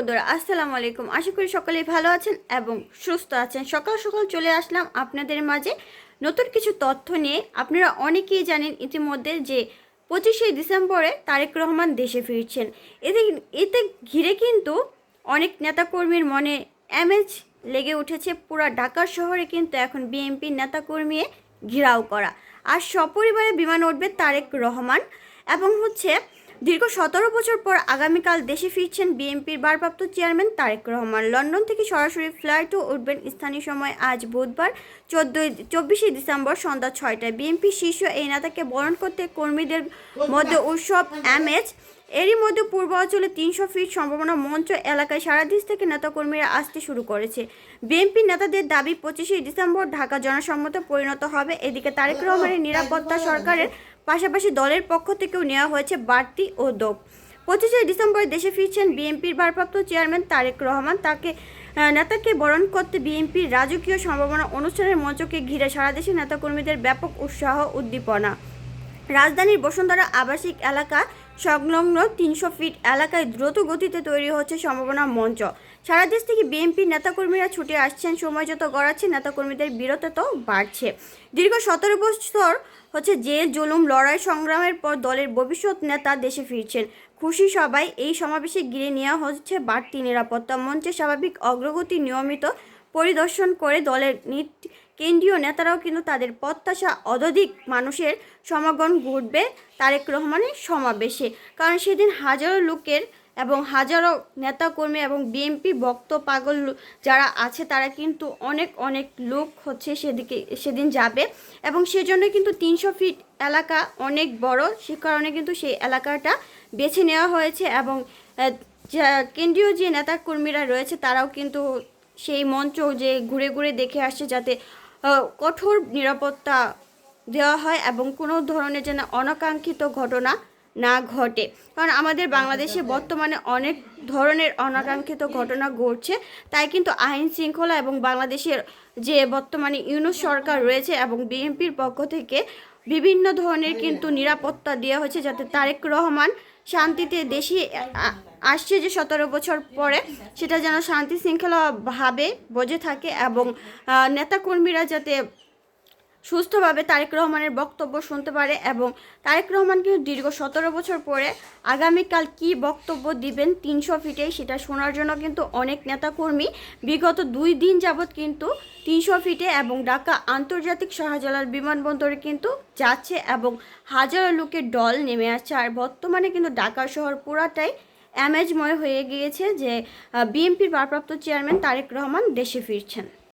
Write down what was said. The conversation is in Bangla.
বন্ধুরা আসসালামু আলাইকুম। আশা করি সকলেই ভালো আছেন এবং সুস্থ আছেন। সকাল সকাল চলে আসলাম আপনাদের মাঝে নতুন কিছু তথ্য নিয়ে। আপনারা অনেকেই জানেন ইতিমধ্যে যে 25শে ডিসেম্বরে তারেক রহমান দেশে ফিরছেন। এতে এতে ঘিরে কিন্তু অনেক নেতাকর্মীর মনে আমেজ লেগে উঠেছে। পুরা ঢাকা শহরে কিন্তু এখন বিএনপির নেতাকর্মী ঘেরাও করা। আর সপরিবারে বিমান উঠবে তারেক রহমান এবং দীর্ঘ 17 বছর পর আগামীকাল দেশে ফিরছেন বিএনপির ভারপ্রাপ্ত চেয়ারম্যান তারেক রহমান। লন্ডন থেকে সরাসরি ফ্লাইটও উঠবেন স্থানীয় সময় আজ বুধবার 24শে ডিসেম্বর সন্ধ্যা 6টায়। বিএনপির শীর্ষ এই নেতাকে বরণ করতে কর্মীদের মধ্যে উৎসব আমেজ। এরই মধ্যে পূর্বাঞ্চলে 300 ফিট সম্ভাবনা মঞ্চ এলাকায় সারা দেশ থেকে নেতাকর্মীরা আসতে শুরু করেছে। বিএনপি নেতাদের দাবি 25শে ডিসেম্বর ঢাকা জনসম্মত পরিণত হবে। এদিকে তারেক রহমানের নিরাপত্তা সরকারের পাশাপাশি দলের পক্ষ থেকেও নেওয়া হয়েছে বাড়তি উদ্যোগ। 25শে ডিসেম্বর দেশে ফিরছেন বিএনপির ভারপ্রাপ্ত চেয়ারম্যান তারেক রহমান। নেতাকে বরণ করতে বিএনপির রাজকীয় সম্ভাবনা অনুষ্ঠানের মঞ্চকে ঘিরে সারা দেশের নেতাকর্মীদের ব্যাপক উৎসাহ উদ্দীপনা। রাজধানীর বসুন্ধরা আবাসিক এলাকা সংলগ্ন 300 ফিট এলাকায় দ্রুত গতিতে তৈরি হচ্ছে সম্ভাবনা মঞ্চ। সারা দেশ থেকে বিএনপির নেতাকর্মীরা ছুটে আসছেন। সময় যত গড়াচ্ছে নেতাকর্মীদের বীরত্ব তো বাড়ছে। দীর্ঘ 17 বছর জেল জুলুম লড়াই সংগ্রামের পর দলের ভবিষ্যৎ নেতা দেশে ফিরছেন। খুশি সবাই। এই সমাবেশে ঘিরে নেওয়া হচ্ছে বাড়তি নিরাপত্তা। মঞ্চে স্বাভাবিক অগ্রগতি নিয়মিত পরিদর্শন করে দলের কেন্দ্রীয় নেতারাও কিন্তু তাদের প্রত্যাশা অত্যধিক মানুষের সমাগম ঘটবে তারেক রহমানের সমাবেশে। কারণ সেদিন হাজারো লোকের এবং হাজারো নেতাকর্মী এবং বিএনপি ভক্ত পাগল যারা আছে তারা কিন্তু অনেক লোক সেদিন যাবে এবং সেজন্য কিন্তু 300 ফিট এলাকা অনেক বড়, সে কারণে কিন্তু সেই এলাকাটা বেছে নেওয়া হয়েছে এবং কেন্দ্রীয় যে নেতাকর্মীরা রয়েছে তারাও কিন্তু সেই মঞ্চ যে ঘুরে ঘুরে দেখে আসছে যাতে কঠোর নিরাপত্তা দেওয়া হয় এবং কোনো ধরনের যেন অনাকাঙ্ক্ষিত ঘটনা না ঘটে। কারণ আমাদের বাংলাদেশে বর্তমানে অনেক ধরনের অনাকাঙ্ক্ষিত ঘটনা ঘটছে। তাই কিন্তু আইন শৃঙ্খলা এবং বাংলাদেশের যে বর্তমানে ইউনূস সরকার রয়েছে এবং বিএনপির পক্ষ থেকে বিভিন্ন ধরনের কিন্তু নিরাপত্তা দেওয়া হয়েছে যাতে তারেক রহমান শান্তিতে দেশে আসছে যে 17 বছর পরে সেটা যেন শান্তি শৃঙ্খলাভাবে বজায় থাকে এবং নেতাকর্মীরা যাতে সুস্থভাবে তারেক রহমানের বক্তব্য শুনতে পারে এবং তারেক রহমান কিন্তু দীর্ঘ 17 বছর পরে আগামীকাল কি বক্তব্য দিবেন 300 ফিটে সেটা শোনার জন্য কিন্তু অনেক নেতাকর্মী বিগত 2 দিন যাবৎ কিন্তু 300 ফিটে এবং ঢাকা আন্তর্জাতিক শাহজালাল বিমানবন্দরে কিন্তু যাচ্ছে এবং হাজারো লোকের দল নেমে আসছে। আর বর্তমানে কিন্তু ঢাকা শহর পুরাটাই আমেজময় হয়ে গিয়েছে যে বিএনপির ভারপ্রাপ্ত চেয়ারম্যান তারেক রহমান দেশে ফিরছেন।